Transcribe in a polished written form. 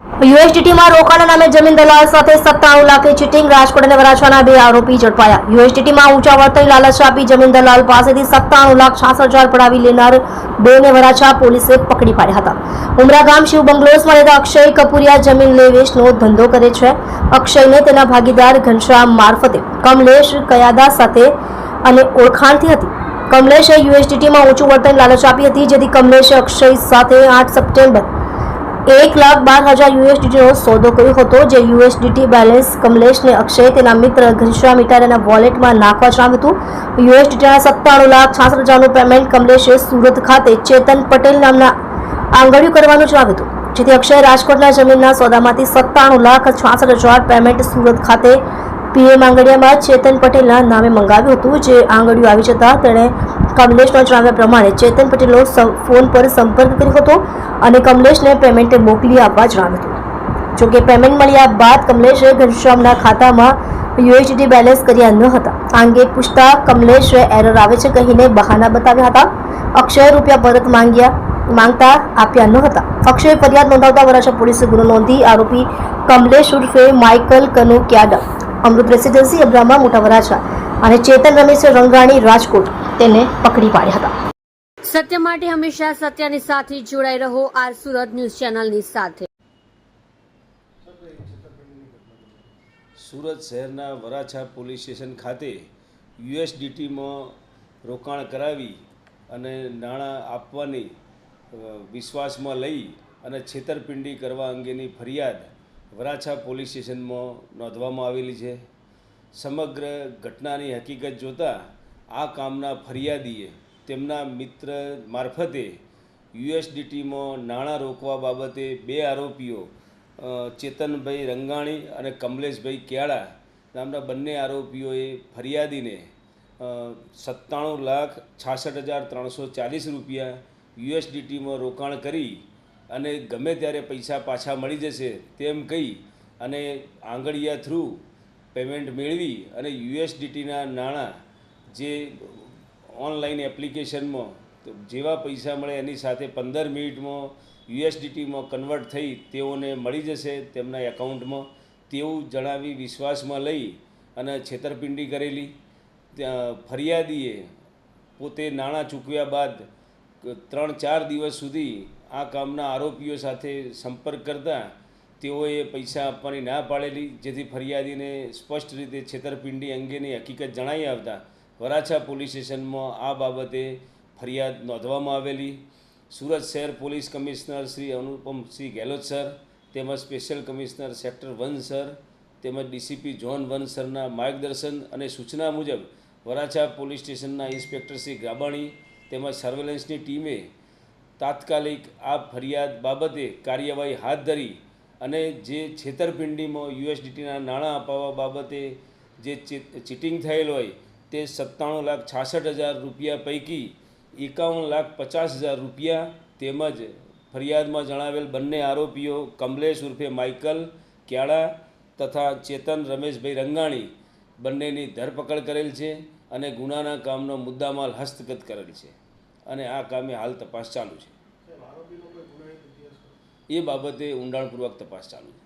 યુએસડીટીમાં રોકાણના નામે જમીન દલાલ સાથે 97 લાખની ચીટિંગ. રાજકોટ અને વરાછાના 2 આરોપી ઝડપાયા. યુએસડીટીમાં ઊંચા વળતરની લાલચ આપી જમીન દલાલ પાસેથી 97,66,000 પડાવી લેનાર 2ને વરાછા પોલીસે પકડી પાડ્યા હતા. ઉમરા ગામ શિવ બંગલોઝમાં રહેતા અક્ષય કપુરિયા જમીન લે વેચનો ધંધો કરે છે. અક્ષયને તેના ભાગીદાર ઘનશ્યામ મારફતે કમલેશ કયાદા સાથે અને ઓળખાણથી હતી. કમલેશે યુએસડીટીમાં ઊંચું વળતરની લાલચ આપી હતી, જેથી કમલેશે અક્ષય સાથે 8 સપ્ટેમ્બર 1,12,000 યુએસડીટીનો સોદો કર્યો હતો. જે યુએસડીટી બેલેન્સ કમલેશને અક્ષય તેના મિત્ર ઘનશ્યામ ઇટાલિયાના વોલેટમાં નાખવા જણાવ્યું હતું. યુએસડીટીના 97,66,000નું પેમેન્ટ કમલેશે સુરત ખાતે ચેતન પટેલ નામના આંગળીઓ કરવાનું જણાવ્યું હતું, જેથી અક્ષય રાજકોટના જમીનના સોદામાંથી 97,66,000 પેમેન્ટ સુરત ખાતે પીએમ આંગડિયામાં ચેતન પટેલના નામે મંગાવ્યું હતું. જે આંગળીઓ આવી જતા તેણે કમલેશના જણાવ્યા પ્રમાણે ચેતન પટેલનો ફોન પર સંપર્ક કર્યો હતો અને કમલેશને પેમેન્ટ મોકલી આપવા જણાવ્યું હતું. જોકે પેમેન્ટ મળ્યા બાદ કમલેશે ઘનશ્યામના ખાતામાં યુએસડીટી બેલેન્સ કર્યા ન હતા. આ અંગે પૂછતા કમલેશે એરર આવે છે કહીને બહાના બતાવ્યા હતા. અક્ષય રૂપિયા પરત માંગતા આપ્યા ન હતા. અક્ષયે ફરિયાદ નોંધાવતા વરાછા પોલીસે ગુનો નોંધી આરોપી કમલેશ ઉર્ફે માઇકલ કનુ ક્યાડા, અમૃત રેસિડેન્સી અબ્રામા મોટા વરાછા અને ચેતન રમેશ રંગાણી રાજકોટ તેને પકડી પાડ્યા હતા. સત્ય માટે હંમેશા સત્યની સાથે જોડાઈ રહો. આર સુરત ન્યૂઝ ચેનલની સાથે. સુરત શહેરના વરાછા પોલીસ સ્ટેશન ખાતે યુએસડીટીમાં રોકાણ કરાવી અને નાણાં આપવાની વિશ્વાસમાં લઈ અને છેતરપિંડી કરવા અંગેની ફરિયાદ વરાછા પોલીસ સ્ટેશનમાં નોંધવામાં આવેલી છે. સમગ્ર ઘટનાની હકીકત જોતાં આ કામના ફરિયાદીએ તેમના મિત્ર મારફતે યુએસડીટીમાં નાણાં રોકવા બાબતે 2 આરોપીઓ ચેતનભાઈ રંગાણી અને કમલેશભાઈ ક્યાડા નામના બંને આરોપીઓએ ફરિયાદીને 97,66,340 રૂપિયા યુએસડીટીમાં રોકાણ કરી અને ગમે ત્યારે પૈસા પાછા મળી જશે તેમ કહી અને આંગળીયા થ્રુ પેમેન્ટ મેળવી અને યુએસડીટીના નાણાં જે ઓનલાઈન એપ્લિકેશનમાં જેવા પૈસા મળે એની સાથે 15 મિનિટમાં યુએસડીટીમાં કન્વર્ટ થઈ તેઓને મળી જશે તેમના એકાઉન્ટમાં તેવું જણાવી વિશ્વાસમાં લઈ અને છેતરપિંડી કરેલી. ફરિયાદીએ પોતે નાણાં ચૂકવ્યા બાદ 3-4 દિવસ સુધી આ કામના આરોપીઓ સાથે સંપર્ક કરતા તેઓએ પૈસા આપવાની ના પાડેલી, જેથી ફરિયાદીને સ્પષ્ટ રીતે છેતરપિંડી અંગેની હકીકત જણાવી આવતા વરાછા પોલીસ સ્ટેશનમાં આ બાબતે ફરિયાદ નોંધવામાં આવેલી. સુરત શહેર police commissioner Shri Anupamsinh Gehlot sir તેમજ સ્પેશિયલ કમિશનર સેક્ટર 1 સર તેમજ ડીસીપી ઝોન 1 સરના માર્ગદર્શન અને સૂચના મુજબ વરાછા પોલીસ સ્ટેશનના ઇન્સ્પેક્ટર શ્રી ગાબાણી તેમજ સર્વેલન્સની ટીમે તાત્કાલિક આ ફરિયાદ બાબતે કાર્યવાહી હાથ ધરી અને જે છેતરપિંડીમાં યુએસડીટીના નાણાં અપાવવા બાબતે જે ચીટિંગ થયેલ હોય તે 97,66,000 રૂપિયા પૈકી 51,50,000 રૂપિયા તેમજ ફરિયાદમાં જણાવેલ બંને આરોપીઓ કમલેશ ઉર્ફે માઇકલ ક્યાડા તથા ચેતન રમેશભાઈ રંગાણી બંનેની ધરપકડ કરેલ છે અને ગુનાના કામનો મુદ્દામાલ હસ્તગત કરેલ છે અને આ કામે હાલ તપાસ ચાલુ છે. એ બાબતે ઊંડાણપૂર્વક તપાસ ચાલુ છે.